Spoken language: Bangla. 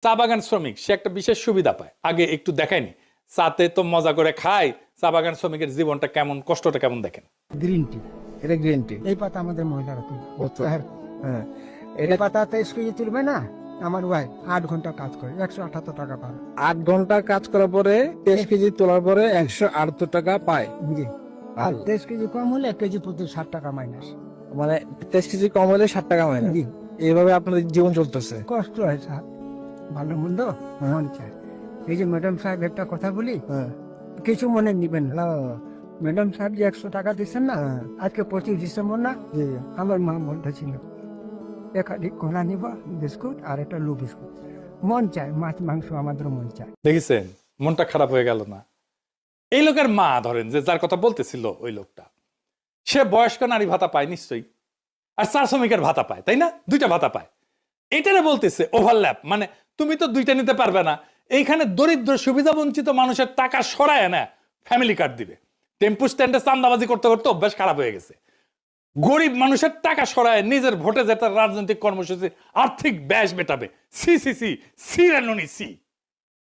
চা বাগান শ্রমিক সে একটা বিশেষ সুবিধা পায়। আগে একটু দেখায়নি, চাতে তো মজা করে খায়, চা বাগান শ্রমিকের জীবনটা কেমন, কষ্টটা কেমন দেখেন। গ্রিন টি, এটা গ্রিন টি। এই পাতা আমাদের মহিলারা তুলবে। আচ্ছা। হ্যাঁ, এই পাতাতে স্কুলে তুলবে না, আমার ভাই 8 ঘন্টা কাজ করে 178 টাকা পাবে। 8 ঘন্টা কাজ করার পরে 23 কেজি তোলার পরে 178 টাকা পায়। জি। আর 23 কেজি কম হলে 1 কেজি প্রতি 60 টাকা মাইনাস। মানে 23 কেজি কম হলে 60 টাকা হয় না। জি। এইভাবে আপনাদের জীবন চলতেছে। কষ্ট হয় স্যার, ভালো মন্দ মন চায়। এই যে ম্যাডাম সাহেব একটা কথা বলি, হ্যাঁ। কিছু মনে নিবেন না। ম্যাডাম সাহেব যে 100 টাকা দিচ্ছেন না, আজকে 25 ডিসেম্বর না, জি। আমার মা বলতেছিল একাধিক কলা নিব, বিস্কুট আর একটা লো বিস্কুট। মন চায়, মাছ মাংস আমাদের মন চায়। দেখেছেন, মনটা খারাপ হয়ে গেল না? এই লোকের মা ধরেন যে যার কথা বলতেছিল ওই লোকটা, সে বয়স্ক নারী ভাতা পায় নিশ্চয়ই, আর চা শ্রমিকের ভাতা পায়, তাই না? দুইটা ভাতা পায়। এইটারে বলতেছে ওভারল্যাপ, মানে তুমি তো দুইটা নিতে পারবে না। এইখানে দরিদ্র সুবিধা বঞ্চিত মানুষের টাকা সরায় না ফ্যামিলি কার্ড দিবে। টেম্পু স্ট্যান্ডে চান্দাবাজি করতে করতে অভ্যাস খারাপ হয়ে গেছে। গরিব মানুষের টাকা সরায় নিজের ভোটে যেটা রাজনৈতিক কর্মসূচি আর্থিক ব্যাস মেটাবে। সি সি সি, সি রেনুনি সি।